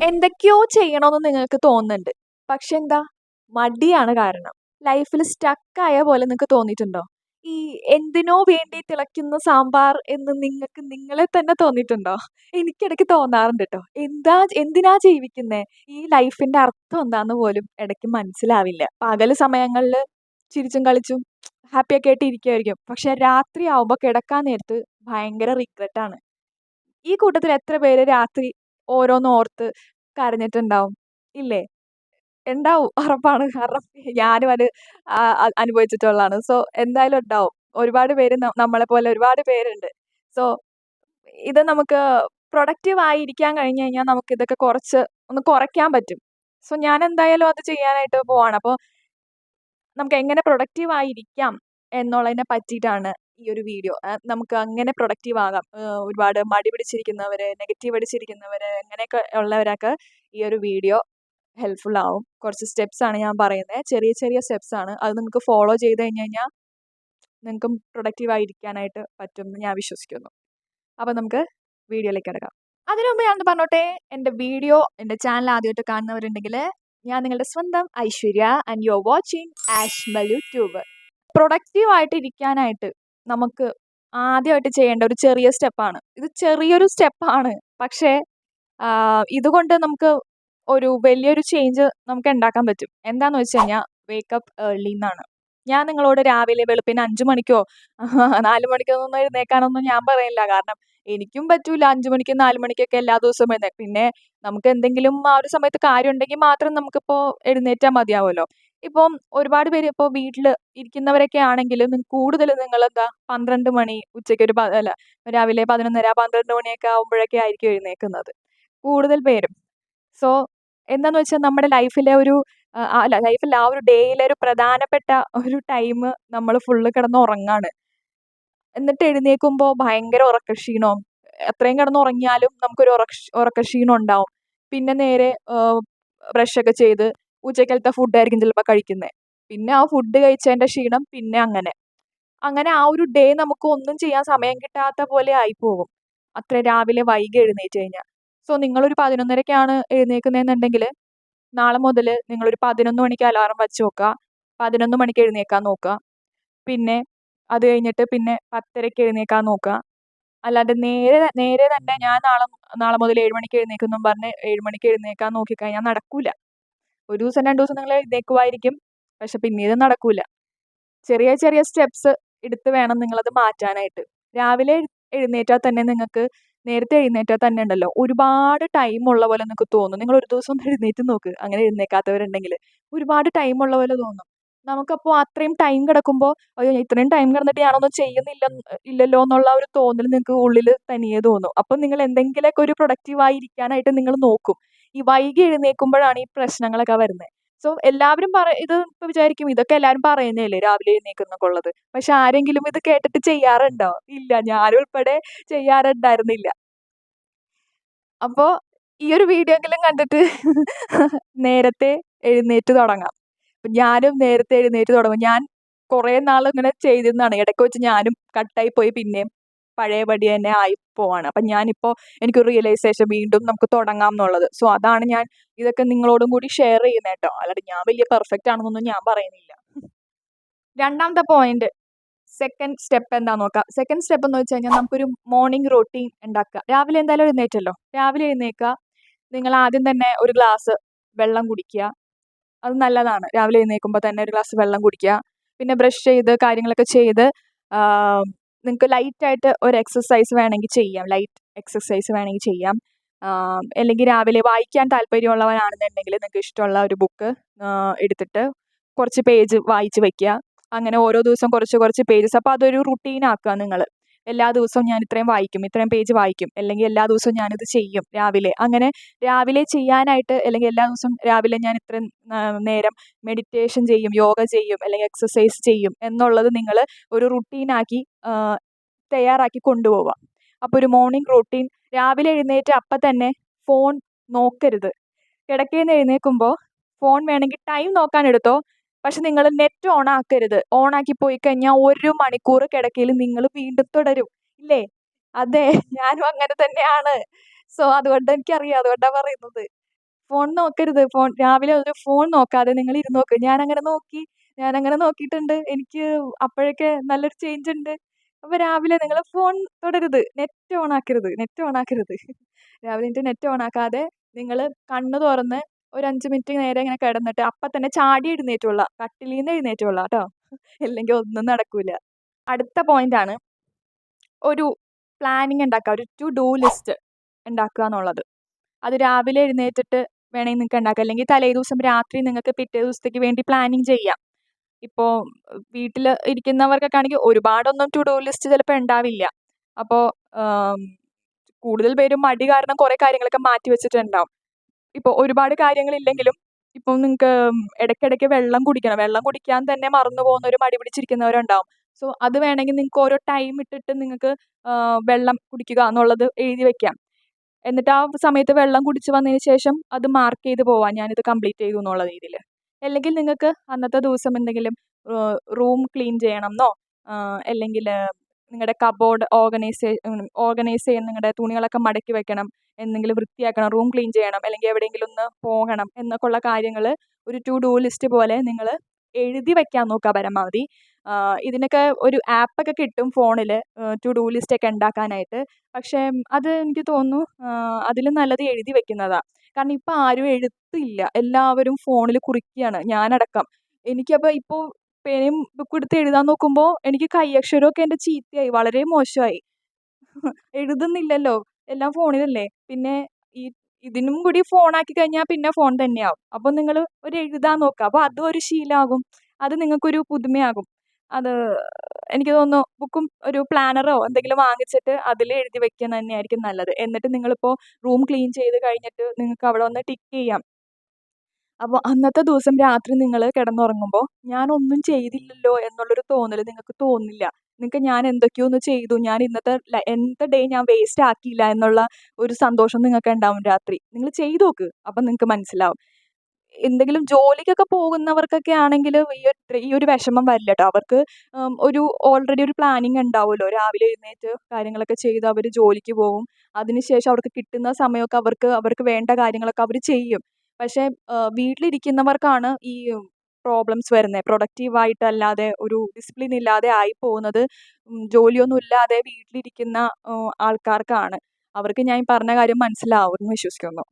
എന്തൊക്കെയോ ചെയ്യണമെന്ന് നിങ്ങൾക്ക് തോന്നുന്നുണ്ട്. പക്ഷെ എന്താ? മടിയാണ് കാരണം. ലൈഫിൽ സ്റ്റക്കായ പോലെ നിങ്ങൾക്ക് തോന്നിയിട്ടുണ്ടോ? ഈ എന്തിനോ വേണ്ടി തിളയ്ക്കുന്ന സാമ്പാർ എന്ന് നിങ്ങൾക്ക് നിങ്ങളെ തന്നെ തോന്നിയിട്ടുണ്ടോ? എനിക്കിടയ്ക്ക് തോന്നാറുണ്ട് ട്ടോ. എന്തിനാ ജീവിക്കുന്നേ? ഈ ലൈഫിന്റെ അർത്ഥം എന്താന്ന് പോലും ഇടയ്ക്ക് മനസ്സിലാവില്ല. പകല് സമയങ്ങളില് ചിരിച്ചും കളിച്ചും ഹാപ്പിയൊക്കെ ആയിട്ട് ഇരിക്കുവായിരിക്കും. പക്ഷെ രാത്രിയാവുമ്പോ കിടക്കാൻ നേരത്ത് ഭയങ്കര റിഗ്രറ്റാണ്. ഈ കൂട്ടത്തിൽ എത്ര പേര് രാത്രി ഓരോന്നോർത്ത് കരഞ്ഞിട്ടുണ്ടാവും? ഇല്ലേ? ഉണ്ടാവും. ഉറപ്പാണ്. കാരണം ഞാനും അത് അനുഭവിച്ചിട്ടുള്ളതാണ്. സോ എന്തായാലും ഉണ്ടാവും. ഒരുപാട് പേര് നമ്മളെ പോലെ ഒരുപാട് പേരുണ്ട്. സോ ഇത് നമുക്ക് പ്രൊഡക്റ്റീവ് ആയിരിക്കാൻ കഴിഞ്ഞ് കഴിഞ്ഞാൽ നമുക്ക് ഇതൊക്കെ ഒന്ന് കുറയ്ക്കാൻ പറ്റും. സോ ഞാൻ എന്തായാലും അത് ചെയ്യാനായിട്ട് പോവാണ്. അപ്പോൾ നമുക്ക് എങ്ങനെ പ്രൊഡക്റ്റീവ് ആയിരിക്കാം എന്നുള്ളതിനെ പറ്റിയിട്ടാണ് ഈ ഒരു വീഡിയോ. നമുക്ക് അങ്ങനെ പ്രൊഡക്റ്റീവ് ആകാം. ഒരുപാട് മടി പിടിച്ചിരിക്കുന്നവര്, നെഗറ്റീവ് അടിച്ചിരിക്കുന്നവര്, അങ്ങനെയൊക്കെ ഉള്ളവരൊക്കെ ഈ ഒരു വീഡിയോ ഹെൽപ്ഫുൾ ആവും. കുറച്ച് സ്റ്റെപ്സ് ആണ് ഞാൻ പറയുന്നത്. ചെറിയ ചെറിയ സ്റ്റെപ്സ് ആണ്. അത് നിങ്ങൾക്ക് ഫോളോ ചെയ്ത് കഴിഞ്ഞ് കഴിഞ്ഞാൽ നിങ്ങൾക്കും പ്രൊഡക്റ്റീവ് ആയിരിക്കാനായിട്ട് പറ്റുമെന്ന് ഞാൻ വിശ്വസിക്കുന്നു. അപ്പോൾ നമുക്ക് വീഡിയോയിലേക്ക് കിടക്കാം. അതിനു മുമ്പ് ഞാനൊന്ന് പറഞ്ഞോട്ടെ, എൻ്റെ ചാനൽ ആദ്യമായിട്ട് കാണുന്നവരുണ്ടെങ്കിൽ ഞാൻ നിങ്ങളുടെ സ്വന്തം Aishwarya and you are watching Ashmalu tube. Productive ആയിട്ട് ഇരിക്കാനായിട്ട് നമുക്ക് ആദ്യമായിട്ട് ചെയ്യേണ്ട ഒരു ചെറിയ സ്റ്റെപ്പാണ്. ഇത് ചെറിയൊരു സ്റ്റെപ്പാണ്. പക്ഷേ ഇതുകൊണ്ട് നമുക്ക് ഒരു വലിയൊരു ചേഞ്ച് നമുക്ക് ഉണ്ടാക്കാൻ പറ്റും. എന്താന്ന് വെച്ച് കഴിഞ്ഞാൽ വേക്കപ്പ് ഏർലി എന്നാണ്. ഞാൻ നിങ്ങളോട് രാവിലെ വെളുപ്പിന് 5 മണിക്കോ 4 മണിക്കൊന്നും എഴുന്നേൽക്കാനൊന്നും ഞാൻ പറയില്ല. കാരണം എനിക്കും പറ്റൂല 5 മണിക്കും 4 മണിക്കൊക്കെ എല്ലാ ദിവസവും എഴുന്നേൽക്കാൻ. പിന്നെ നമുക്ക് എന്തെങ്കിലും ആ ഒരു സമയത്ത് കാര്യം ഉണ്ടെങ്കിൽ മാത്രം നമുക്കിപ്പോൾ എഴുന്നേറ്റാൽ മതിയാവുമല്ലോ. ഇപ്പം ഒരുപാട് പേര് ഇപ്പോൾ വീട്ടിൽ ഇരിക്കുന്നവരൊക്കെ ആണെങ്കിൽ കൂടുതൽ നിങ്ങളെന്താ 12 മണി അല്ല രാവിലെ 11:30 12 മണിയൊക്കെ ആകുമ്പോഴൊക്കെ ആയിരിക്കും എഴുന്നേൽക്കുന്നത് കൂടുതൽ പേരും. സോ എന്താന്ന് വെച്ചാൽ നമ്മുടെ ലൈഫിലെ ലൈഫിൽ ആ ഒരു ഡേയിലെ ഒരു പ്രധാനപ്പെട്ട ഒരു ടൈം നമ്മൾ ഫുള്ള് കിടന്ന് ഉറങ്ങാണ്. എന്നിട്ട് എഴുന്നേൽക്കുമ്പോൾ ഭയങ്കര ഉറക്കക്ഷീണവും. എത്രയും കിടന്ന് ഉറങ്ങിയാലും നമുക്കൊരു ഉറക്കക്ഷീണം ഉണ്ടാവും. പിന്നെ നേരെ ബ്രഷൊക്കെ ചെയ്ത് ഉച്ചക്കലത്തെ ഫുഡായിരിക്കും ചിലപ്പോൾ കഴിക്കുന്നത്. പിന്നെ ആ ഫുഡ് കഴിച്ചതിൻ്റെ ക്ഷീണം പിന്നെ അങ്ങനെ. അങ്ങനെ ആ ഒരു ഡേ നമുക്ക് ഒന്നും ചെയ്യാൻ സമയം കിട്ടാത്ത പോലെ ആയിപ്പോകും. അത്ര രാവിലെ വൈകി എഴുന്നേറ്റ് കഴിഞ്ഞാൽ. സോ നിങ്ങളൊരു 11:30ക്കാണ് എഴുന്നേൽക്കുന്നതെന്നുണ്ടെങ്കിൽ നാളെ മുതൽ നിങ്ങളൊരു 11 മണിക്ക് അലാറം വെച്ച് നോക്കുക. 11 മണിക്ക് എഴുന്നേൽക്കാൻ നോക്കുക. പിന്നെ അത് കഴിഞ്ഞിട്ട് പിന്നെ 10:30ക്ക് എഴുന്നേൽക്കാൻ നോക്കുക. അല്ലാണ്ട് നേരെ തന്നെ ഞാൻ നാളെ മുതൽ 7 മണിക്ക് എഴുന്നേൽക്കുമെന്നും പറഞ്ഞ് 7 മണിക്ക് എഴുന്നേൽക്കാൻ നോക്കിക്കഴിഞ്ഞാൽ നടക്കൂല. ഒരു ദിവസം 2 ദിവസം നിങ്ങൾ എഴുന്നേൽക്കുമായിരിക്കും. പക്ഷെ പിന്നീട് നടക്കൂല. ചെറിയ ചെറിയ സ്റ്റെപ്സ് എടുത്ത് വേണം നിങ്ങളത് മാറ്റാനായിട്ട്. രാവിലെ എഴുന്നേറ്റാൽ തന്നെ നിങ്ങൾക്ക് നേരത്തെ എഴുന്നേറ്റാൽ തന്നെ ഉണ്ടല്ലോ ഒരുപാട് ടൈം ഉള്ള പോലെ നിങ്ങൾക്ക് തോന്നും. നിങ്ങൾ ഒരു ദിവസം ഒന്ന് എഴുന്നേറ്റ് നോക്ക്. അങ്ങനെ എഴുന്നേൽക്കാത്തവരുണ്ടെങ്കിൽ ഒരുപാട് ടൈം ഉള്ള പോലെ തോന്നും. നമുക്കപ്പോൾ അത്രയും ടൈം കിടക്കുമ്പോൾ അയ്യോ ഇത്രയും ടൈം കിടന്നിട്ട് ഞാനൊന്നും ഇല്ലല്ലോ എന്നുള്ള ഒരു തോന്നൽ നിങ്ങൾക്ക് ഉള്ളിൽ തനിയെ തോന്നും. അപ്പം നിങ്ങൾ എന്തെങ്കിലുമൊക്കെ ഒരു പ്രൊഡക്റ്റീവായി ഇരിക്കാനായിട്ട് നിങ്ങൾ നോക്കും. ഈ വൈകി എഴുന്നേൽക്കുമ്പോഴാണ് ഈ പ്രശ്നങ്ങളൊക്കെ വരുന്നത്. സോ എല്ലാവരും ഇത് ഇപ്പൊ വിചാരിക്കും ഇതൊക്കെ എല്ലാവരും പറയുന്നതല്ലേ രാവിലെ എഴുന്നേൽക്കുന്നൊക്കെ ഉള്ളത്. പക്ഷെ ആരെങ്കിലും ഇത് കേട്ടിട്ട് ചെയ്യാറുണ്ടോ? ഇല്ല. ഞാനുൾപ്പെടെ ചെയ്യാറുണ്ടായിരുന്നില്ല. അപ്പോ ഈ ഒരു വീഡിയോ എങ്കിലും കണ്ടിട്ട് നേരത്തെ എഴുന്നേറ്റ് തുടങ്ങാം. ഞാനും നേരത്തെ എഴുന്നേറ്റ് തുടങ്ങും. ഞാൻ കുറേ നാൾ ഇങ്ങനെ ചെയ്തിരുന്നതാണ്. ഇടയ്ക്ക് വെച്ച് ഞാനും കട്ടായി പോയി പിന്നെയും പഴയപടി തന്നെ ആയി പോവാണ്. അപ്പം ഞാനിപ്പോൾ എനിക്കൊരു റിയലൈസേഷൻ വീണ്ടും നമുക്ക് തുടങ്ങാം എന്നുള്ളത്. സോ അതാണ് ഞാൻ ഇതൊക്കെ നിങ്ങളോടും കൂടി ഷെയർ ചെയ്യുന്നത് കേട്ടോ. അല്ലാണ്ട് ഞാൻ വലിയ പെർഫെക്റ്റ് ആണെന്നൊന്നും ഞാൻ പറയുന്നില്ല. രണ്ടാമത്തെ പോയിന്റ് സെക്കൻഡ് സ്റ്റെപ്പ് എന്താന്ന് നോക്കാം. സെക്കൻഡ് സ്റ്റെപ്പ് എന്ന് വെച്ച് കഴിഞ്ഞാൽ നമുക്കൊരു മോർണിംഗ് റൊട്ടീൻ ഉണ്ടാക്കുക. രാവിലെ എന്തായാലും എഴുന്നേറ്റല്ലോ. രാവിലെ എഴുന്നേൽക്കുക. നിങ്ങൾ ആദ്യം തന്നെ ഒരു ഗ്ലാസ് വെള്ളം കുടിക്കുക. അത് നല്ലതാണ്. രാവിലെ എഴുന്നേൽക്കുമ്പോൾ തന്നെ ഒരു ഗ്ലാസ് വെള്ളം കുടിക്കുക. പിന്നെ ബ്രഷ് ചെയ്ത് കാര്യങ്ങളൊക്കെ ചെയ്ത് നിങ്ങൾക്ക് ലൈറ്റായിട്ട് ഒരു എക്സസൈസ് വേണമെങ്കിൽ ചെയ്യാം. ലൈറ്റ് എക്സസൈസ് വേണമെങ്കിൽ ചെയ്യാം. അല്ലെങ്കിൽ രാവിലെ വായിക്കാൻ താല്പര്യമുള്ളവരാണെന്നുണ്ടെങ്കിൽ നിങ്ങൾക്ക് ഇഷ്ടമുള്ള ഒരു ബുക്ക് എടുത്തിട്ട് കുറച്ച് പേജ് വായിച്ച് വയ്ക്കുക. അങ്ങനെ ഓരോ ദിവസം കുറച്ച് കുറച്ച് പേജസ്. അപ്പോൾ അതൊരു റുട്ടീനാക്കുക നിങ്ങൾ. എല്ലാ ദിവസവും ഞാൻ ഇത്രയും വായിക്കും, ഇത്രയും പേജ് വായിക്കും, അല്ലെങ്കിൽ എല്ലാ ദിവസവും ഞാനിത് ചെയ്യും രാവിലെ. അങ്ങനെ രാവിലെ ചെയ്യാനായിട്ട് അല്ലെങ്കിൽ എല്ലാ ദിവസവും രാവിലെ ഞാൻ ഇത്രയും നേരം മെഡിറ്റേഷൻ ചെയ്യും, യോഗ ചെയ്യും, അല്ലെങ്കിൽ എക്സസൈസ് ചെയ്യും എന്നുള്ളത് നിങ്ങൾ ഒരു റുട്ടീനാക്കി തയ്യാറാക്കി കൊണ്ടുപോവുക. അപ്പോൾ ഒരു മോർണിംഗ് റൂട്ടീൻ. രാവിലെ എഴുന്നേറ്റ് അപ്പം തന്നെ ഫോൺ നോക്കരുത്. കിടക്കയിൽ നിന്ന് എഴുന്നേൽക്കുമ്പോൾ ഫോൺ വേണമെങ്കിൽ ടൈം നോക്കാൻ എടുത്തോ. പക്ഷെ നിങ്ങൾ നെറ്റ് ഓൺ ആക്കരുത്. ഓൺ ആക്കി പോയി കഴിഞ്ഞാൽ 1 മണിക്കൂർ കിടക്കയിൽ നിങ്ങൾ വീണ്ടും തുടരും. ഇല്ലേ? അതെ, ഞാനും അങ്ങനെ തന്നെയാണ്. സോ അതുകൊണ്ട് എനിക്കറിയാം. അതുകൊണ്ടാ പറയുന്നത്. ഫോൺ നോക്കരുത്. രാവിലെ ഒരു ഫോൺ നോക്കാതെ നിങ്ങൾ ഇരുന്ന് നോക്ക്. ഞാനങ്ങനെ നോക്കി. ഞാനങ്ങനെ നോക്കിയിട്ടുണ്ട്. എനിക്ക് അപ്പോഴൊക്കെ നല്ലൊരു ചേഞ്ച് ഉണ്ട്. അപ്പൊ രാവിലെ നിങ്ങൾ ഫോൺ തൊടരുത്. നെറ്റ് ഓൺ ആക്കരുത്. നെറ്റ് ഓൺ ആക്കരുത്. രാവിലെ എണീറ്റ് നെറ്റ് ഓൺ ആക്കാതെ നിങ്ങൾ കണ്ണ് തുറന്ന് ഒരു 5 മിനിറ്റ് നേരെ ഇങ്ങനെ കിടന്നിട്ട് അപ്പൊ തന്നെ ചാടി എഴുന്നേറ്റോളാ. കട്ടിലീന്ന് എഴുന്നേറ്റോളാ ട്ടോ. ഇല്ലെങ്കിൽ ഒന്നും നടക്കൂല. അടുത്ത പോയിന്റാണ് ഒരു പ്ലാനിങ് ഉണ്ടാക്കുക. ഒരു ടു ഡു ലിസ്റ്റ് ഉണ്ടാക്കുക എന്നുള്ളത്. അത് രാവിലെ എഴുന്നേറ്റിട്ട് വേണമെങ്കിൽ നിങ്ങൾക്ക് ഉണ്ടാക്കാം. അല്ലെങ്കിൽ തലേദിവസം രാത്രി നിങ്ങൾക്ക് പിറ്റേ ദിവസത്തേക്ക് വേണ്ടി പ്ലാനിങ് ചെയ്യാം. ഇപ്പോൾ വീട്ടിൽ ഇരിക്കുന്നവർക്കൊക്കെ ആണെങ്കിൽ ഒരുപാടൊന്നും ടു ഡു ലിസ്റ്റ് ചിലപ്പോൾ ഉണ്ടാവില്ല. അപ്പോൾ കൂടുതൽ പേരും മടി കാരണം കുറേ കാര്യങ്ങളൊക്കെ മാറ്റി വെച്ചിട്ടുണ്ടാവും. ഇപ്പോൾ ഒരുപാട് കാര്യങ്ങളില്ലെങ്കിലും ഇപ്പോൾ നിങ്ങൾക്ക് ഇടയ്ക്കിടയ്ക്ക് വെള്ളം കുടിക്കണം. വെള്ളം കുടിക്കാൻ തന്നെ മറന്നു പോകുന്നവർ മടി പിടിച്ചിരിക്കുന്നവരുണ്ടാവും. സോ അത് വേണമെങ്കിൽ നിങ്ങൾക്ക് ഓരോ ടൈം ഇട്ടിട്ട് നിങ്ങൾക്ക് വെള്ളം കുടിക്കുക എന്നുള്ളത് എഴുതി വെക്കാം. എന്നിട്ട് ആ സമയത്ത് വെള്ളം കുടിച്ച് വന്നതിന് ശേഷം അത് മാർക്ക് ചെയ്ത് പോവാം. ഞാനിത് കംപ്ലീറ്റ് ചെയ്തു എന്നുള്ള രീതിയിൽ. അല്ലെങ്കിൽ നിങ്ങൾക്ക് അന്നത്തെ ദിവസം എന്തെങ്കിലും റൂം ക്ലീൻ ചെയ്യണമെന്നോ അല്ലെങ്കിൽ നിങ്ങളുടെ കബോർഡ് ഓർഗനൈസ് ചെയ്യാൻ നിങ്ങളുടെ തുണികളൊക്കെ മടക്കി വെക്കണം, എന്തെങ്കിലും വൃത്തിയാക്കണം, റൂം ക്ലീൻ ചെയ്യണം, അല്ലെങ്കിൽ എവിടെയെങ്കിലും ഒന്ന് പോകണം എന്നൊക്കെയുള്ള കാര്യങ്ങൾ ഒരു ടു ഡു ലിസ്റ്റ് പോലെ നിങ്ങൾ എഴുതി വെക്കാൻ നോക്കുക പരമാവധി. ഇതിനൊക്കെ ഒരു ആപ്പൊക്കെ കിട്ടും ഫോണിൽ ടു ഡു ലിസ്റ്റ് ഒക്കെ ഉണ്ടാക്കാനായിട്ട്. പക്ഷേ അത് എനിക്ക് തോന്നുന്നു അതിലും നല്ലത് എഴുതി വെക്കുന്നതാണ്. കാരണം ഇപ്പം ആരും എഴുത്തില്ല. എല്ലാവരും ഫോണിൽ കുറിക്കുകയാണ്, ഞാനടക്കം. എനിക്കപ്പോൾ ഇപ്പോൾ പേനയും ബുക്കും എടുത്ത് എഴുതാൻ നോക്കുമ്പോൾ എനിക്ക് കൈയക്ഷരമൊക്കെ എൻ്റെ ചീത്തയായി, വളരെ മോശമായി. എഴുതുന്നില്ലല്ലോ, എല്ലാം ഫോണിലല്ലേ. പിന്നെ ഈ ഇതിനും കൂടി ഫോണാക്കി കഴിഞ്ഞാൽ പിന്നെ ഫോൺ തന്നെയാവും. അപ്പോൾ നിങ്ങൾ ഒരു എഴുതാൻ നോക്കുക. അപ്പോൾ അതും ഒരു ശീലമാകും. അത് നിങ്ങൾക്കൊരു പുതുമയാകും. അത് എനിക്ക് തോന്നുന്നു ബുക്കും ഒരു പ്ലാനറോ എന്തെങ്കിലും വാങ്ങിച്ചിട്ട് അതിൽ എഴുതി വെക്കുന്നത് തന്നെയായിരിക്കും നല്ലത്. എന്നിട്ട് നിങ്ങളിപ്പോൾ റൂം ക്ലീൻ ചെയ്ത് കഴിഞ്ഞിട്ട് നിങ്ങൾക്ക് അവിടെ ഒന്ന് ടിക്ക് ചെയ്യാം. അപ്പോൾ അന്നത്തെ ദിവസം രാത്രി നിങ്ങൾ കിടന്നുറങ്ങുമ്പോൾ ഞാനൊന്നും ചെയ്തില്ലല്ലോ എന്നുള്ളൊരു തോന്നൽ നിങ്ങൾക്ക് തോന്നില്ല. നിങ്ങൾക്ക് ഞാൻ എന്തൊക്കെയോ ഒന്ന് ചെയ്തു, ഞാൻ ഇന്നത്തെ ഡേ ഞാൻ വേസ്റ്റ് ആക്കിയില്ല എന്നുള്ള ഒരു സന്തോഷം നിങ്ങൾക്ക് ഉണ്ടാവും രാത്രി. നിങ്ങൾ ചെയ്ത് നോക്ക്. അപ്പം നിങ്ങൾക്ക് മനസ്സിലാവും. എന്തെങ്കിലും ജോലിക്കൊക്കെ പോകുന്നവർക്കൊക്കെ ആണെങ്കിൽ ഈ ഒരു വിഷമം വരില്ല കേട്ടോ. അവർക്ക് ഒരു ഓൾറെഡി ഒരു പ്ലാനിങ് ഉണ്ടാവുമല്ലോ. രാവിലെ എഴുന്നേറ്റ് കാര്യങ്ങളൊക്കെ ചെയ്ത് അവർ ജോലിക്ക് പോകും. അതിനുശേഷം അവർക്ക് കിട്ടുന്ന സമയമൊക്കെ അവർക്ക് വേണ്ട കാര്യങ്ങളൊക്കെ അവർ ചെയ്യും. പക്ഷേ വീട്ടിലിരിക്കുന്നവർക്കാണ് ഈ പ്രോബ്ലംസ് വരുന്നത്. പ്രൊഡക്റ്റീവായിട്ടല്ലാതെ ഒരു ഡിസിപ്ലിൻ ഇല്ലാതെ ആയി പോകുന്നത് ജോലിയൊന്നും ഇല്ലാതെ വീട്ടിലിരിക്കുന്ന ആൾക്കാർക്കാണ്. അവർക്ക് ഞാൻ ഈ പറഞ്ഞ കാര്യം മനസ്സിലാവുമെന്ന് വിശ്വസിക്കുന്നു.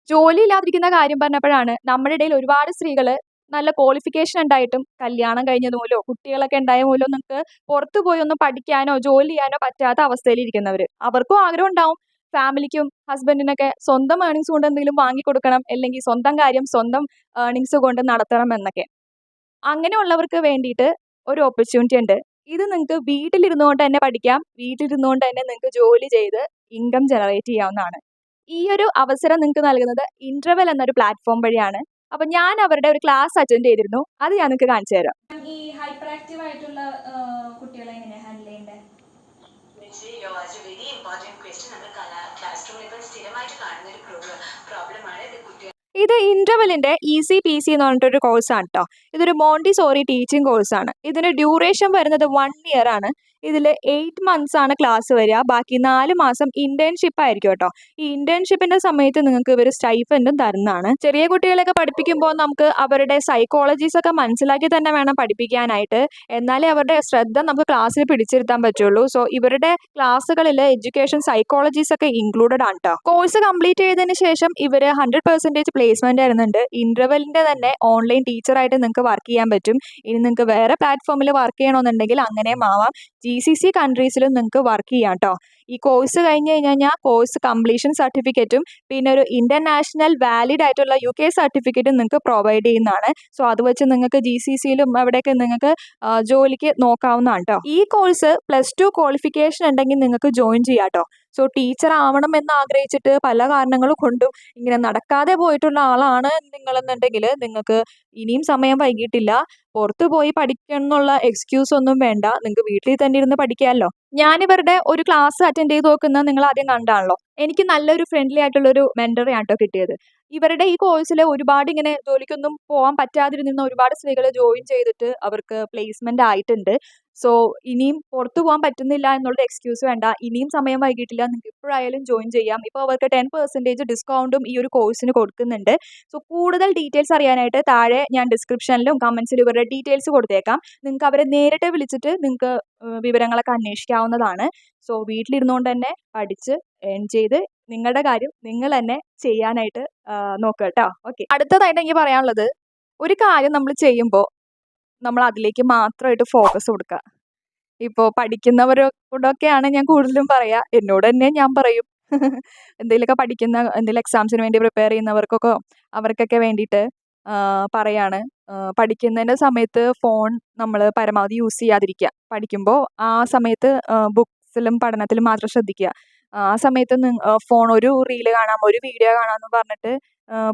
ജോലി ഇല്ലാതിരിക്കുന്ന കാര്യം പറഞ്ഞപ്പോഴാണ് നമ്മുടെ ഇടയിൽ ഒരുപാട് സ്ത്രീകൾ നല്ല ക്വാളിഫിക്കേഷൻ ഉണ്ടായിട്ടും കല്യാണം കഴിഞ്ഞത് മൂലമോ കുട്ടികളൊക്കെ ഉണ്ടായ മൂലമോ നിങ്ങൾക്ക് പുറത്തു പോയി ഒന്ന് പഠിക്കാനോ ജോലി ചെയ്യാനോ പറ്റാത്ത അവസ്ഥയിൽ ഇരിക്കുന്നവർ. അവർക്കും ആഗ്രഹം ഉണ്ടാവും ഫാമിലിക്കും ഹസ്ബൻഡിനൊക്കെ സ്വന്തം ഏർണിങ്സ് കൊണ്ട് എന്തെങ്കിലും വാങ്ങിക്കൊടുക്കണം, അല്ലെങ്കിൽ സ്വന്തം കാര്യം സ്വന്തം ഏർണിങ്സ് കൊണ്ട് നടത്തണം എന്നൊക്കെ. അങ്ങനെയുള്ളവർക്ക് വേണ്ടിയിട്ട് ഒരു ഓപ്പർച്യൂണിറ്റി ഉണ്ട്. ഇത് നിങ്ങൾക്ക് വീട്ടിലിരുന്നുകൊണ്ട് തന്നെ പഠിക്കാം. വീട്ടിലിരുന്നുകൊണ്ട് തന്നെ നിങ്ങൾക്ക് ജോലി ചെയ്ത് ഇൻകം ജനറേറ്റ് ചെയ്യാവുന്നതാണ്. ഈ ഒരു അവസരം നിങ്ങൾക്ക് നൽകുന്നത് ഇന്റർവെൽ എന്നൊരു പ്ലാറ്റ്ഫോം വഴിയാണ്. അപ്പൊ ഞാൻ അവരുടെ ഒരു ക്ലാസ് അറ്റൻഡ് ചെയ്തിരുന്നു. അത് ഞാൻ നിങ്ങൾക്ക് കാണിച്ചു തരാം. ഈ ഹൈപ്പർ ആക്റ്റീവ് ആയിട്ടുള്ള കുട്ടികളെ എങ്ങനെയാണ് ഹാൻഡിൽ ചെയ്യേണ്ടത്? ക്ലാസ് റൂമിൽ ഇപ്പോൾ സ്ഥിരമായിട്ട് കാണുന്ന ഒരു പ്രോബ്ലമാണ് ഇത്. ഇത് ഇന്റർവെല്ലിന്റെ ഈസി പി സി എന്ന് പറഞ്ഞിട്ടൊരു കോഴ്സാണ് കേട്ടോ. ഇതൊരു മോണ്ടിസോറി ടീച്ചിങ് കോഴ്സാണ്. ഇതിന്റെ ഡ്യൂറേഷൻ വരുന്നത് 1 ഇയർ ആണ്. ഇതിൽ 8 months ആണ് ക്ലാസ് വരിക. ബാക്കി 4 മാസം ഇന്റേൺഷിപ്പ് ആയിരിക്കും കേട്ടോ. ഈ ഇന്റേൺഷിപ്പിന്റെ സമയത്ത് നിങ്ങൾക്ക് ഇവർ സ്റ്റൈഫൻഡും തരുന്നതാണ്. ചെറിയ കുട്ടികളെയൊക്കെ പഠിപ്പിക്കുമ്പോൾ നമുക്ക് അവരുടെ സൈക്കോളജീസ് ഒക്കെ മനസ്സിലാക്കി തന്നെ വേണം പഠിപ്പിക്കാനായിട്ട്. എന്നാലേ അവരുടെ ശ്രദ്ധ നമുക്ക് ക്ലാസ്സിൽ പിടിച്ചിരുത്താൻ പറ്റുള്ളൂ. സോ ഇവരുടെ ക്ലാസ്സുകളിൽ എഡ്യൂക്കേഷൻ സൈക്കോളജീസ് ഒക്കെ ഇൻക്ലൂഡഡ് ആണ് കേട്ടോ. കോഴ്സ് കംപ്ലീറ്റ് ചെയ്തതിന് ശേഷം ഇവർ 100% പ്ലേസ്മെന്റ് തരുന്നുണ്ട്. ഇന്റർവെല്ലിന്റെ തന്നെ ഓൺലൈൻ ടീച്ചറായിട്ട് നിങ്ങൾക്ക് വർക്ക് ചെയ്യാൻ പറ്റും. ഇനി നിങ്ങൾക്ക് വേറെ പ്ലാറ്റ്ഫോമിൽ വർക്ക് ചെയ്യണമെന്നുണ്ടെങ്കിൽ അങ്ങനെയും ആവാം. GCC കൺട്രീസിലും നിങ്ങൾക്ക് വർക്ക് ചെയ്യാം കേട്ടോ. ഈ കോഴ്സ് കഴിഞ്ഞ് കഴിഞ്ഞാൽ കോഴ്സ് കംപ്ലീഷൻ സർട്ടിഫിക്കറ്റും പിന്നെ ഒരു ഇന്റർനാഷണൽ വാലിഡ് ആയിട്ടുള്ള UK സർട്ടിഫിക്കറ്റും നിങ്ങൾക്ക് പ്രൊവൈഡ് ചെയ്യുന്നതാണ്. സോ അത് വെച്ച് നിങ്ങൾക്ക് GCCയിലും അവിടെയൊക്കെ നിങ്ങൾക്ക് ജോലിക്ക് നോക്കാവുന്നതാണ് കേട്ടോ. ഈ കോഴ്സ് +2 ക്വാളിഫിക്കേഷൻ ഉണ്ടെങ്കിൽ നിങ്ങൾക്ക് ജോയിൻ ചെയ്യാം കേട്ടോ. സോ ടീച്ചർ ആവണം എന്ന് ആഗ്രഹിച്ചിട്ട് പല കാരണങ്ങൾ കൊണ്ടും ഇങ്ങനെ നടക്കാതെ പോയിട്ടുള്ള ആളാണ് നിങ്ങളെന്നുണ്ടെങ്കിൽ നിങ്ങൾക്ക് ഇനിയും സമയം വൈകിട്ടില്ല. പുറത്തു പോയി പഠിക്കണം എന്നുള്ള എക്സ്ക്യൂസ് ഒന്നും വേണ്ട. നിങ്ങൾക്ക് വീട്ടിൽ തന്നെ ഇരുന്ന് പഠിക്കാമല്ലോ. ഞാനിവരുടെ ഒരു ക്ലാസ് അറ്റൻഡ് ചെയ്ത് നോക്കുന്നത് നിങ്ങൾ ആദ്യം കണ്ടാണല്ലോ. എനിക്ക് നല്ലൊരു ഫ്രണ്ട്ലി ആയിട്ടുള്ളൊരു മെന്ററെയാണ് കേട്ടോ കിട്ടിയത്. ഇവരുടെ ഈ കോഴ്സിൽ ഒരുപാട് ഇങ്ങനെ ജോലിക്കൊന്നും പോകാൻ പറ്റാതിരുന്ന ഒരുപാട് സ്ത്രീകൾ ജോയിൻ ചെയ്തിട്ട് അവർക്ക് പ്ലേസ്മെന്റ് ആയിട്ടുണ്ട്. സോ ഇനിയും പുറത്തു പോകാൻ പറ്റുന്നില്ല എന്നുള്ള എക്സ്ക്യൂസ് വേണ്ട. ഇനിയും സമയം വൈകിട്ടില്ല. നിങ്ങൾക്ക് എപ്പോഴായാലും ജോയിൻ ചെയ്യാം. ഇപ്പോൾ അവർക്ക് 10% ഡിസ്കൗണ്ടും ഈ ഒരു കോഴ്സിന് കൊടുക്കുന്നുണ്ട്. സോ കൂടുതൽ ഡീറ്റെയിൽസ് അറിയാനായിട്ട് താഴെ ഞാൻ ഡിസ്ക്രിപ്ഷനിലും കമൻസിലും ഇവരുടെ ഡീറ്റെയിൽസ് കൊടുത്തേക്കാം. നിങ്ങൾക്ക് അവരെ നേരിട്ട് വിളിച്ചിട്ട് നിങ്ങൾക്ക് വിവരങ്ങളൊക്കെ അന്വേഷിക്കാവുന്നതാണ്. സോ വീട്ടിലിരുന്നുകൊണ്ട് തന്നെ പഠിച്ച് ഏൺ ചെയ്ത് നിങ്ങളുടെ കാര്യം നിങ്ങൾ തന്നെ ചെയ്യാനായിട്ട് നോക്കുക കേട്ടോ. ഓക്കെ, അടുത്തതായിട്ട് എനിക്ക് പറയാനുള്ളത്, ഒരു കാര്യം നമ്മൾ ചെയ്യുമ്പോൾ നമ്മൾ അതിലേക്ക് മാത്രമായിട്ട് ഫോക്കസ് കൊടുക്കുക. ഇപ്പോൾ പഠിക്കുന്നവരോടൊക്കെയാണ് ഞാൻ കൂടുതലും പറയുക, എന്നോട് തന്നെ ഞാൻ പറയും. എന്തെങ്കിലുമൊക്കെ എന്തെങ്കിലും എക്സാംസിന് വേണ്ടി പ്രിപ്പയർ ചെയ്യുന്നവർക്കൊക്കെ അവർക്കൊക്കെ വേണ്ടിയിട്ട് പറയാണ്, പഠിക്കുന്നതിൻ്റെ സമയത്ത് ഫോൺ നമ്മൾ പരമാവധി യൂസ് ചെയ്യാതിരിക്കുക. പഠിക്കുമ്പോൾ ആ സമയത്ത് ബുക്സിലും പഠനത്തിലും മാത്രം ശ്രദ്ധിക്കുക. ആ സമയത്ത് ഫോൺ ഒരു റീല് കാണാം, ഒരു വീഡിയോ കാണാമെന്ന് പറഞ്ഞിട്ട്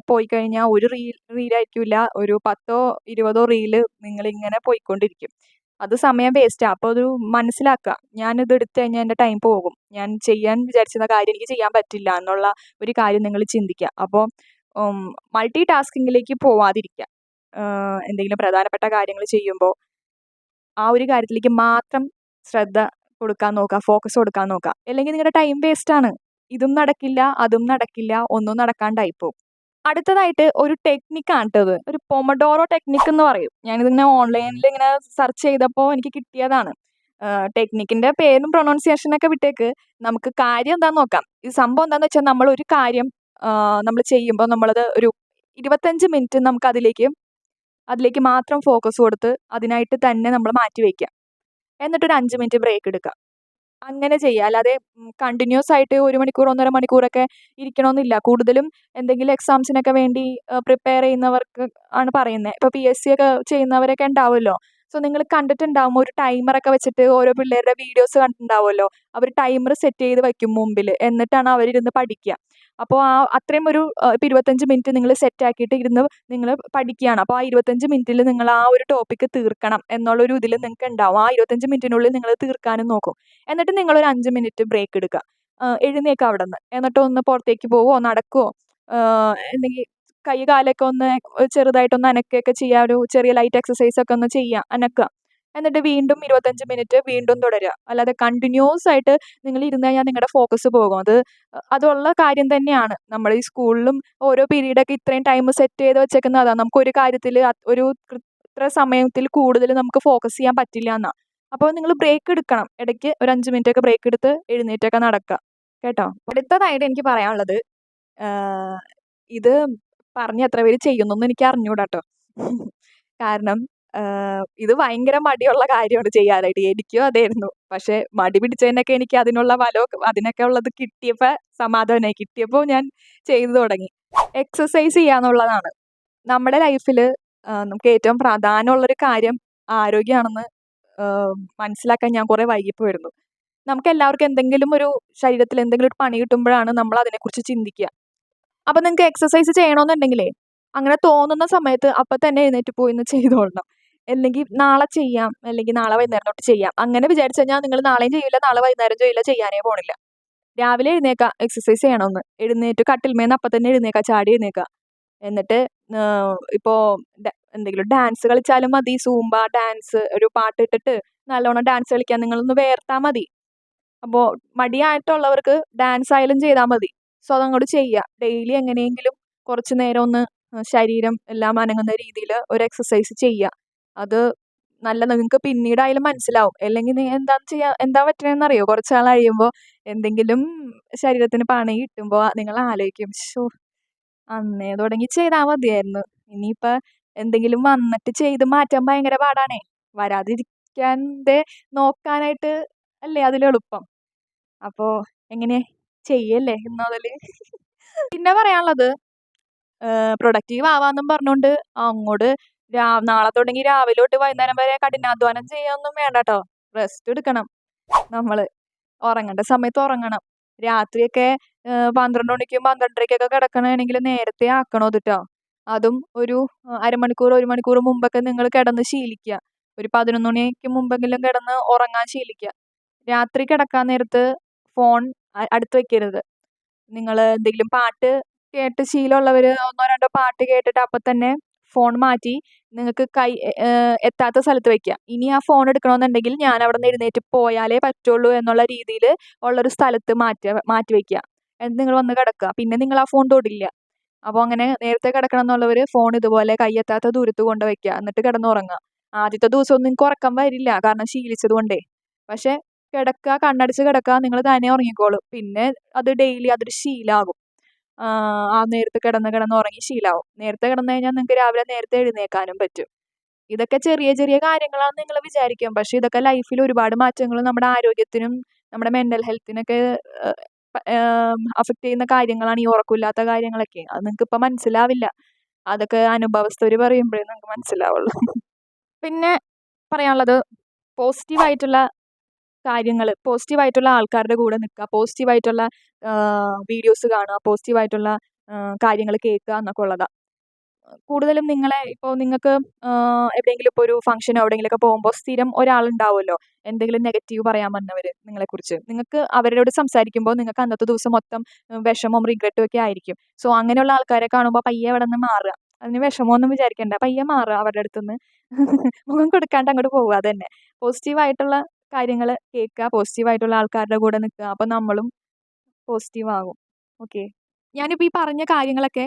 പോയി കഴിഞ്ഞാൽ ഒരു റീലായിരിക്കില്ല, ഒരു 10ഓ 20ഓ റീല് നിങ്ങളിങ്ങനെ പോയിക്കൊണ്ടിരിക്കും. അത് സമയം വേസ്റ്റാണ്. അപ്പോൾ അത് മനസ്സിലാക്കുക, ഞാനിത് എടുത്തു കഴിഞ്ഞാൽ എൻ്റെ ടൈം പോകും, ഞാൻ ചെയ്യാൻ വിചാരിച്ചിരുന്ന കാര്യം എനിക്ക് ചെയ്യാൻ പറ്റില്ല എന്നുള്ള ഒരു കാര്യം നിങ്ങൾ ചിന്തിക്കുക. അപ്പോൾ മൾട്ടി ടാസ്കിങ്ങിലേക്ക് പോവാതിരിക്കുക. എന്തെങ്കിലും പ്രധാനപ്പെട്ട കാര്യങ്ങൾ ചെയ്യുമ്പോൾ ആ ഒരു കാര്യത്തിലേക്ക് മാത്രം ശ്രദ്ധ കൊടുക്കാൻ നോക്കുക, ഫോക്കസ് കൊടുക്കാൻ നോക്കുക. അല്ലെങ്കിൽ നിങ്ങളുടെ ടൈം വേസ്റ്റാണ്. ഇതും നടക്കില്ല, അതും നടക്കില്ല, ഒന്നും നടക്കാണ്ടായിപ്പോവും. അടുത്തതായിട്ട് ഒരു ടെക്നിക്കാണ് കേട്ടത്, ഒരു പൊമഡോറോ ടെക്നിക്ക് എന്ന് പറയും. ഞാനിതിങ്ങനെ ഓൺലൈനിൽ ഇങ്ങനെ സെർച്ച് ചെയ്തപ്പോൾ എനിക്ക് കിട്ടിയതാണ്. ടെക്നിക്കിൻ്റെ പേരും പ്രൊനൗൺസിയേഷനൊക്കെ വിട്ടേക്ക്, നമുക്ക് കാര്യം എന്താണെന്ന് നോക്കാം. ഈ സംഭവം എന്താണെന്ന് വെച്ചാൽ, നമ്മൾ ഒരു കാര്യം നമ്മൾ ചെയ്യുമ്പോൾ നമ്മളത് ഒരു 25 മിനിറ്റ് നമുക്ക് അതിലേക്ക് മാത്രം ഫോക്കസ് കൊടുത്ത് അതിനായിട്ട് തന്നെ നമ്മൾ മാറ്റി വയ്ക്കുക. എന്നിട്ടൊരു 5 മിനിറ്റ് ബ്രേക്ക് എടുക്കുക. അങ്ങനെ ചെയ്യുക. അല്ലാതെ കണ്ടിന്യൂസ് ആയിട്ട് 1 മണിക്കൂർ 1.5 മണിക്കൂറൊക്കെ ഇരിക്കണമെന്നില്ല. കൂടുതലും എന്തെങ്കിലും എക്സാംസിനൊക്കെ വേണ്ടി പ്രിപ്പയർ ചെയ്യുന്നവർക്ക് ആണ് പറയുന്നത്. ഇപ്പോൾ PSC ഒക്കെ ചെയ്യുന്നവരൊക്കെ ഉണ്ടാവുമല്ലോ. സോ നിങ്ങൾ കണ്ടിട്ടുണ്ടാവും, ഒരു ടൈമറൊക്കെ വെച്ചിട്ട് ഓരോ പിള്ളേരുടെ വീഡിയോസ് കണ്ടിട്ടുണ്ടാവുമല്ലോ. അവർ ടൈമർ സെറ്റ് ചെയ്ത് വയ്ക്കും മുമ്പിൽ, എന്നിട്ടാണ് അവരിരുന്ന് പഠിക്കുക. അപ്പോൾ അത്രയും ഒരു ഇപ്പോൾ 25 മിനിറ്റ് നിങ്ങൾ സെറ്റാക്കിയിട്ട് ഇരുന്ന് നിങ്ങൾ പഠിക്കുകയാണ്. അപ്പോൾ ആ 25 മിനിറ്റിൽ നിങ്ങൾ ആ ഒരു ടോപ്പിക്ക് തീർക്കണം എന്നുള്ളൊരു ഇതിൽ നിങ്ങൾക്ക് ഉണ്ടാവും. ആ 25 മിനിറ്റിനുള്ളിൽ നിങ്ങൾ തീർക്കാനും നോക്കും. എന്നിട്ട് നിങ്ങളൊരു 5 മിനിറ്റ് ബ്രേക്ക് എടുക്കുക. എഴുന്നേൽക്കുക അവിടെ നിന്ന്. എന്നിട്ട് ഒന്ന് പുറത്തേക്ക് പോവുമോ, നടക്കുമോ, എന്തെങ്കിലും കൈ കാലൊക്കെ ഒന്ന് ചെറുതായിട്ടൊന്ന് അനക്കുകയൊക്കെ ചെയ്യുക. ഒരു ചെറിയ ലൈറ്റ് എക്സസൈസ് ഒക്കെ ഒന്ന് ചെയ്യുക, അനക്കുക. എന്നിട്ട് വീണ്ടും 25 മിനിറ്റ് വീണ്ടും തുടരുക. അല്ലാതെ കണ്ടിന്യൂസ് ആയിട്ട് നിങ്ങൾ ഇരുന്ന് കഴിഞ്ഞാൽ നിങ്ങളുടെ ഫോക്കസ് പോകും. അതുള്ള കാര്യം തന്നെയാണ്. നമ്മൾ ഈ സ്കൂളിലും ഓരോ പീരീഡൊക്കെ ഇത്രയും ടൈം സെറ്റ് ചെയ്ത് വെച്ചേക്കുന്നത് അതാണ്. നമുക്കൊരു കാര്യത്തിൽ ഒരു ഇത്ര സമയത്തിൽ കൂടുതൽ നമുക്ക് ഫോക്കസ് ചെയ്യാൻ പറ്റില്ല എന്നാണ്. അപ്പോൾ നിങ്ങൾ ബ്രേക്ക് എടുക്കണം. ഇടയ്ക്ക് ഒരു 5 മിനിറ്റൊക്കെ ബ്രേക്ക് എടുത്ത് എഴുന്നേറ്റൊക്കെ നടക്കുക കേട്ടോ. അടുത്തതായിട്ട് എനിക്ക് പറയാനുള്ളത്, ഇത് പറഞ്ഞ് എത്ര പേര് ചെയ്യുന്നൊന്നും എനിക്ക് അറിഞ്ഞൂടാ കേട്ടോ. കാരണം ഇത് ഭയങ്കര മടിയുള്ള കാര്യമാണ് ചെയ്യാനായിട്ട്. എനിക്കും അതായിരുന്നു. പക്ഷേ മടി പിടിച്ചതിനൊക്കെ എനിക്ക് അതിനുള്ള അതിനൊക്കെ ഉള്ളത് കിട്ടിയപ്പോൾ സമാധാനമായി. കിട്ടിയപ്പോൾ ഞാൻ ചെയ്തു തുടങ്ങി. എക്സസൈസ് ചെയ്യുക എന്നുള്ളതാണ് നമ്മുടെ ലൈഫിൽ നമുക്ക് ഏറ്റവും പ്രധാനമുള്ളൊരു കാര്യം. ആരോഗ്യമാണെന്ന് മനസ്സിലാക്കാൻ ഞാൻ കുറേ വൈകിപ്പോയിരുന്നു. നമുക്കെല്ലാവർക്കും എന്തെങ്കിലും ഒരു ശരീരത്തിൽ എന്തെങ്കിലും ഒരു പണി കിട്ടുമ്പോഴാണ് നമ്മൾ അതിനെക്കുറിച്ച് ചിന്തിക്കുക. അപ്പം നിങ്ങൾക്ക് എക്സസൈസ് ചെയ്യണമെന്നുണ്ടെങ്കിലേ അങ്ങനെ തോന്നുന്ന സമയത്ത് അപ്പം തന്നെ എഴുന്നേറ്റ് പോയി ഒന്ന് ചെയ്തോളണം. അല്ലെങ്കിൽ നാളെ ചെയ്യാം, അല്ലെങ്കിൽ നാളെ വൈകുന്നേരം തൊട്ട് ചെയ്യാം, അങ്ങനെ വിചാരിച്ചു കഴിഞ്ഞാൽ നിങ്ങൾ നാളെയും ചെയ്യില്ല, നാളെ വൈകുന്നേരം ചെയ്യില്ല, ചെയ്യാനേ പോണില്ല. രാവിലെ എഴുന്നേൽക്കുക, എക്സസൈസ് ചെയ്യണമെന്ന് എഴുന്നേറ്റ് കട്ടിൽമേന്ന് അപ്പം തന്നെ എഴുന്നേൽക്കുക, ചാടി എഴുന്നേൽക്കുക. എന്നിട്ട് ഇപ്പോൾ എന്തെങ്കിലും ഡാൻസ് കളിച്ചാലും മതി, സൂംബ ഡാൻസ്, ഒരു പാട്ടിട്ടിട്ട് നല്ലോണം ഡാൻസ് കളിക്കാൻ നിങ്ങളൊന്ന് വേർത്താൽ മതി. അപ്പോൾ മടിയായിട്ടുള്ളവർക്ക് ഡാൻസ് ആയാലും ചെയ്താൽ മതി. സോ അതങ്ങോട്ട് ചെയ്യുക. ഡെയിലി എങ്ങനെയെങ്കിലും കുറച്ച് നേരം ഒന്ന് ശരീരം എല്ലാം അനങ്ങുന്ന രീതിയിൽ ഒരു എക്സസൈസ് ചെയ്യുക. അത് നിങ്ങൾക്ക് പിന്നീടായാലും മനസ്സിലാവും. അല്ലെങ്കിൽ എന്താ പറ്റണതെന്നറിയോ, കുറച്ച് നാൾ കഴിയുമ്പോൾ എന്തെങ്കിലും ശരീരത്തിന് പണി കിട്ടുമ്പോൾ നിങ്ങൾ ആലോചിക്കും, ശോ അന്നേ തുടങ്ങി ചെയ്താൽ മതിയായിരുന്നു. ഇനിയിപ്പോൾ എന്തെങ്കിലും വന്നിട്ട് ചെയ്ത് മാറ്റാൻ ഭയങ്കര പാടാണേ. വരാതിരിക്കാതെ നോക്കാനായിട്ട് അല്ലേ അതിലെളുപ്പം. അപ്പോൾ എങ്ങനെ ചെയ്യല്ലേ എന്നതിൽ. പിന്നെ പറയാനുള്ളത്, പ്രൊഡക്റ്റീവ് ആവാമെന്നും പറഞ്ഞുകൊണ്ട് അങ്ങോട്ട് നാളെ തുടങ്ങി രാവിലെ തൊട്ട് വൈകുന്നേരം വരെ കഠിനാധ്വാനം ചെയ്യാനൊന്നും വേണ്ട കേട്ടോ. റെസ്റ്റ് എടുക്കണം. നമ്മൾ ഉറങ്ങേണ്ട സമയത്ത് ഉറങ്ങണം. രാത്രിയൊക്കെ 12 മണിക്കും 12:30ക്കൊക്കെ കിടക്കണമെങ്കിൽ നേരത്തെ ആക്കണം അത് കേട്ടോ. അതും ഒരു അരമണിക്കൂർ 1 മണിക്കൂർ മുമ്പൊക്കെ നിങ്ങൾ കിടന്ന് ശീലിക്കുക. ഒരു 11 മണിക്ക് മുമ്പെങ്കിലും കിടന്ന് ഉറങ്ങാൻ ശീലിക്കുക. രാത്രി കിടക്കാൻ നേരത്ത് ഫോൺ അടുത്ത് വെക്കരുത്. നിങ്ങൾ എന്തെങ്കിലും പാട്ട് കേട്ട് ശീലമുള്ളവർ 1 2 പാട്ട് കേട്ടിട്ട് അപ്പം തന്നെ ഫോൺ മാറ്റി നിങ്ങൾക്ക് എത്താത്ത സ്ഥലത്ത് വെക്കുക. ഇനി ആ ഫോൺ എടുക്കണമെന്നുണ്ടെങ്കിൽ ഞാൻ അവിടെ നിന്ന് എഴുന്നേറ്റ് പോയാലേ പറ്റുള്ളൂ എന്നുള്ള രീതിയിൽ ഉള്ളൊരു സ്ഥലത്ത് മാറ്റി വെക്കുക. എന്നിട്ട് നിങ്ങൾ വന്ന് കിടക്കുക. പിന്നെ നിങ്ങൾ ആ ഫോൺ തൊടില്ല. അപ്പോൾ അങ്ങനെ നേരത്തെ കിടക്കണം എന്നുള്ളവർ ഫോൺ ഇതുപോലെ കയ്യെത്താത്ത ദൂരത്ത് കൊണ്ട് വയ്ക്കുക. എന്നിട്ട് കിടന്നുറങ്ങുക. ആദ്യത്തെ ദിവസമൊന്നും നിങ്ങൾക്ക് ഉറക്കം വരില്ല, കാരണം ശീലിച്ചത് കൊണ്ടേ. പക്ഷെ കിടക്കുക, കണ്ണടച്ച് കിടക്കുക, നിങ്ങൾ തന്നെ ഉറങ്ങിക്കോളും. പിന്നെ അത് ഡെയിലി അതൊരു ശീലമാകും. ആ നേരത്ത് കിടന്ന് ഉറങ്ങി ശീലമാവും. നേരത്തെ കിടന്നു കഴിഞ്ഞാൽ നിങ്ങൾക്ക് രാവിലെ നേരത്തെ എഴുന്നേൽക്കാനും പറ്റും. ഇതൊക്കെ ചെറിയ ചെറിയ കാര്യങ്ങളാണെന്ന് നിങ്ങൾ വിചാരിക്കും. പക്ഷെ ഇതൊക്കെ ലൈഫിൽ ഒരുപാട് മാറ്റങ്ങൾ നമ്മുടെ ആരോഗ്യത്തിനും നമ്മുടെ മെൻ്റൽ ഹെൽത്തിനൊക്കെ അഫക്റ്റ് ചെയ്യുന്ന കാര്യങ്ങളാണ് ഈ ഉറക്കമില്ലാത്ത കാര്യങ്ങളൊക്കെ. അത് നിങ്ങൾക്ക് ഇപ്പം മനസ്സിലാവില്ല. അതൊക്കെ അനുഭവസ്ഥർ പറയുമ്പോഴേ നിങ്ങൾക്ക് മനസ്സിലാവുള്ളൂ. പിന്നെ പറയാനുള്ളത് പോസിറ്റീവായിട്ടുള്ള കാര്യങ്ങൾ, പോസിറ്റീവായിട്ടുള്ള ആൾക്കാരുടെ കൂടെ നിൽക്കുക, പോസിറ്റീവായിട്ടുള്ള വീഡിയോസ് കാണുക, പോസിറ്റീവായിട്ടുള്ള കാര്യങ്ങൾ കേൾക്കുക എന്നൊക്കെ ഉള്ളതാണ്. കൂടുതലും നിങ്ങളെ ഇപ്പോൾ നിങ്ങൾക്ക് എവിടെയെങ്കിലും ഇപ്പോൾ ഒരു ഫംഗ്ഷനോ എവിടെയെങ്കിലുമൊക്കെ പോകുമ്പോൾ സ്ഥിരം ഒരാളുണ്ടാവുമല്ലോ എന്തെങ്കിലും നെഗറ്റീവ് പറയാൻ വന്നവർ നിങ്ങളെക്കുറിച്ച്. നിങ്ങൾക്ക് അവരോട് സംസാരിക്കുമ്പോൾ നിങ്ങൾക്ക് അന്നത്തെ ദിവസം മൊത്തം വിഷമവും റിഗ്രറ്റും ഒക്കെ ആയിരിക്കും. സോ അങ്ങനെയുള്ള ആൾക്കാരെ കാണുമ്പോൾ പയ്യെ അവിടെ നിന്ന് മാറുക. അതിന് വിഷമമൊന്നും വിചാരിക്കേണ്ട, പയ്യെ മാറുക അവരുടെ അടുത്തുനിന്ന്. മുഖം കൊടുക്കാണ്ട് അങ്ങോട്ട് പോവുക. അതന്നെ പോസിറ്റീവായിട്ടുള്ള കാര്യങ്ങൾ കേൾക്കുക, പോസിറ്റീവായിട്ടുള്ള ആൾക്കാരുടെ കൂടെ നിൽക്കുക. അപ്പോൾ നമ്മളും പോസിറ്റീവ് ആകും. ഓക്കെ, ഞാനിപ്പോൾ ഈ പറഞ്ഞ കാര്യങ്ങളൊക്കെ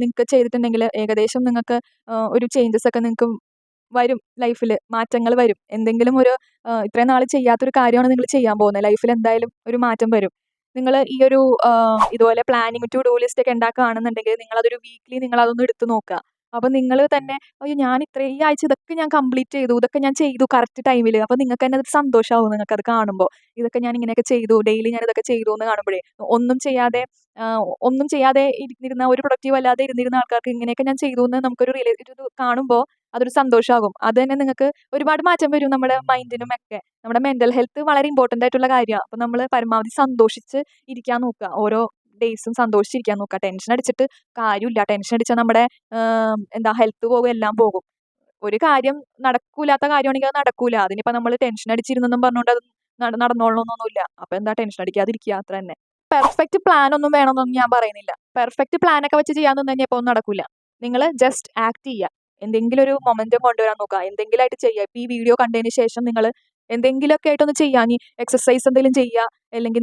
നിങ്ങൾക്ക് ചെയ്തിട്ടുണ്ടെങ്കിൽ ഏകദേശം നിങ്ങൾക്ക് ഒരു ചേഞ്ചസ് ഒക്കെ നിങ്ങൾക്ക് വരും. ലൈഫിൽ മാറ്റങ്ങൾ വരും. എന്തെങ്കിലും ഒരു ഇത്രയും നാൾ ചെയ്യാത്തൊരു കാര്യമാണ് നിങ്ങൾ ചെയ്യാൻ പോകുന്നത്. ലൈഫിൽ എന്തായാലും ഒരു മാറ്റം വരും. നിങ്ങൾ ഈ ഒരു ഇതുപോലെ പ്ലാനിങ് ടു ഡു ലിസ്റ്റ് ഒക്കെ ഉണ്ടാക്കുകയാണെന്നുണ്ടെങ്കിൽ നിങ്ങളതൊരു വീക്ക്ലി നിങ്ങളതൊന്ന് എടുത്ത് നോക്കുക. അപ്പോൾ നിങ്ങൾ തന്നെ അയ്യോ ഞാൻ ഈ ആഴ്ച ഇതൊക്കെ ഞാൻ കംപ്ലീറ്റ് ചെയ്തു, ഇതൊക്കെ ഞാൻ ചെയ്തു കറക്റ്റ് ടൈമിൽ. അപ്പോൾ നിങ്ങൾക്ക് തന്നെ അത് സന്തോഷമാവും നിങ്ങൾക്കത് കാണുമ്പോൾ. ഇതൊക്കെ ഞാൻ ഇങ്ങനെയൊക്കെ ചെയ്തു, ഡെയിലി ഞാൻ ഇതൊക്കെ ചെയ്തു എന്ന് കാണുമ്പോഴേ. ഒന്നും ചെയ്യാതെ ഇരുന്നിരുന്ന, ഒരു പ്രൊഡക്റ്റീവ് അല്ലാതെ ഇരുന്നിരുന്ന ആൾക്കാർക്ക് ഇങ്ങനെയൊക്കെ ഞാൻ ചെയ്തു എന്ന് നമുക്കൊരു ഇത് കാണുമ്പോൾ അതൊരു സന്തോഷമാകും. അത് തന്നെ നിങ്ങൾക്ക് ഒരുപാട് മാറ്റം വരും നമ്മുടെ മൈൻഡിനും ഒക്കെ. നമ്മുടെ മെൻ്റൽ ഹെൽത്ത് വളരെ ഇമ്പോർട്ടൻ്റ് ആയിട്ടുള്ള കാര്യമാണ്. അപ്പോൾ നമ്മൾ പരമാവധി സന്തോഷിച്ച് ഇരിക്കാൻ നോക്കുക. ഓരോ ഡേയ്സും സന്തോഷിച്ചിരിക്കാൻ നോക്കുക. ടെൻഷൻ അടിച്ചിട്ട് കാര്യമില്ല. ടെൻഷൻ അടിച്ചാൽ നമ്മുടെ ഹെൽത്ത് പോകും, എല്ലാം പോകും. ഒരു കാര്യം നടക്കൂലാത്ത കാര്യമാണെങ്കിൽ അത് നടക്കൂല. അതിനിപ്പോൾ നമ്മൾ ടെൻഷൻ അടിച്ചിരുന്നെന്നും പറഞ്ഞുകൊണ്ട് അത് നടന്നോളണമെന്നൊന്നുമില്ല. അപ്പോൾ ടെൻഷൻ അടിക്കാതിരിക്കുക, അത്ര തന്നെ. പെർഫെക്റ്റ് പ്ലാൻ ഒന്നും വേണമെന്നൊന്നും ഞാൻ പറയുന്നില്ല. പെർഫെക്റ്റ് പ്ലാനൊക്കെ വെച്ച് ചെയ്യാൻ നിന്ന് കഴിഞ്ഞാൽ ഇപ്പോൾ ഒന്നും നടക്കില്ല. നിങ്ങൾ ജസ്റ്റ് ആക്ട് ചെയ്യുക. എന്തെങ്കിലും ഒരു മൊമെൻറ്റം കൊണ്ടുവരാൻ നോക്കുക. എന്തെങ്കിലുമായിട്ട് ചെയ്യുക. ഇപ്പോൾ ഈ വീഡിയോ കണ്ടതിന് ശേഷം നിങ്ങൾ എന്തെങ്കിലുമൊക്കെ ആയിട്ടൊന്ന് ചെയ്യുക. ഇനി എക്സസൈസ് എന്തെങ്കിലും ചെയ്യുക, അല്ലെങ്കിൽ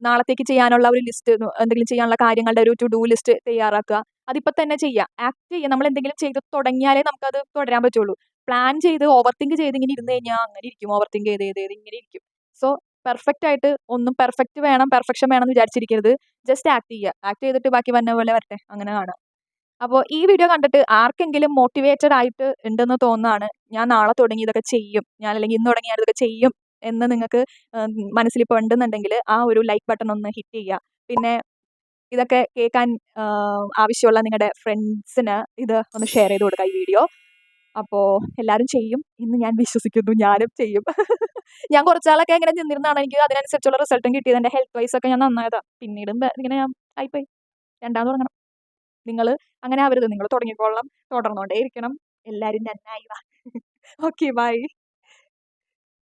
നാളത്തേക്ക് ചെയ്യാനുള്ള ഒരു ലിസ്റ്റ്, എന്തെങ്കിലും ചെയ്യാനുള്ള കാര്യങ്ങളുടെ ഒരു ടു ഡു ലിസ്റ്റ് തയ്യാറാക്കുക. അതിപ്പോൾ തന്നെ ചെയ്യുക. ആക്ട് ചെയ്യുക. നമ്മൾ എന്തെങ്കിലും ചെയ്ത് തുടങ്ങിയാലേ നമുക്കത് തുടരാൻ പറ്റുള്ളൂ. പ്ലാൻ ചെയ്ത് ഓവർ തിങ്ക് ചെയ്ത് ഇങ്ങനെ ഇരുന്ന് കഴിഞ്ഞാൽ അങ്ങനെ ഇരിക്കും. ഓവർ തിങ്ക് ചെയ്ത് ഇങ്ങനെ ഇരിക്കും. സോ പെർഫെക്റ്റ് ആയിട്ട് ഒന്നും പെർഫെക്ഷൻ വേണം എന്ന് വിചാരിച്ചിരിക്കരുത്. ജസ്റ്റ് ആക്ട് ചെയ്യുക. ആക്ട് ചെയ്തിട്ട് ബാക്കി വന്ന പോലെ വരട്ടെ, അങ്ങനെ കാണുക. അപ്പോൾ ഈ വീഡിയോ കണ്ടിട്ട് ആർക്കെങ്കിലും മോട്ടിവേറ്റഡ് ആയിട്ട് ഉണ്ടെന്ന് തോന്നുന്നതാണ്, ഞാൻ നാളെ തുടങ്ങി ഇതൊക്കെ ചെയ്യും, അല്ലെങ്കിൽ ഇന്ന് തുടങ്ങി ഞാൻ ഇതൊക്കെ ചെയ്യും എന്ന് നിങ്ങൾക്ക് മനസ്സിലിപ്പോൾ ഉണ്ടെന്നുണ്ടെങ്കിൽ ആ ഒരു ലൈക്ക് ബട്ടൺ ഒന്ന് ഹിറ്റ് ചെയ്യുക. പിന്നെ ഇതൊക്കെ കേൾക്കാൻ ആവശ്യമുള്ള നിങ്ങളുടെ ഫ്രണ്ട്സിന് ഇത് ഒന്ന് ഷെയർ ചെയ്ത് കൊടുക്കുക ഈ വീഡിയോ. അപ്പോൾ എല്ലാവരും ചെയ്യും എന്ന് ഞാൻ വിശ്വസിക്കുന്നു. ഞാനും ചെയ്യും. ഞാൻ കുറച്ചാളൊക്കെ ഇങ്ങനെ നിന്നിരുന്നതാണ്. എനിക്ക് അതിനനുസരിച്ചുള്ള റിസൾട്ടും കിട്ടിയത്. എൻ്റെ ഹെൽത്ത് വൈസ് ഒക്കെ ഞാൻ നന്നായതാണ്. പിന്നീട് ഇങ്ങനെ ഞാൻ ആയിപ്പോയി. രണ്ടാമത് തുടങ്ങണം. നിങ്ങൾ അങ്ങനെ ആവരുത്. നിങ്ങൾ തുടങ്ങിക്കോളണം. തുടർന്നുകൊണ്ടേ ഇരിക്കണം. എല്ലാവരും നന്നായി വാ. Okay, by.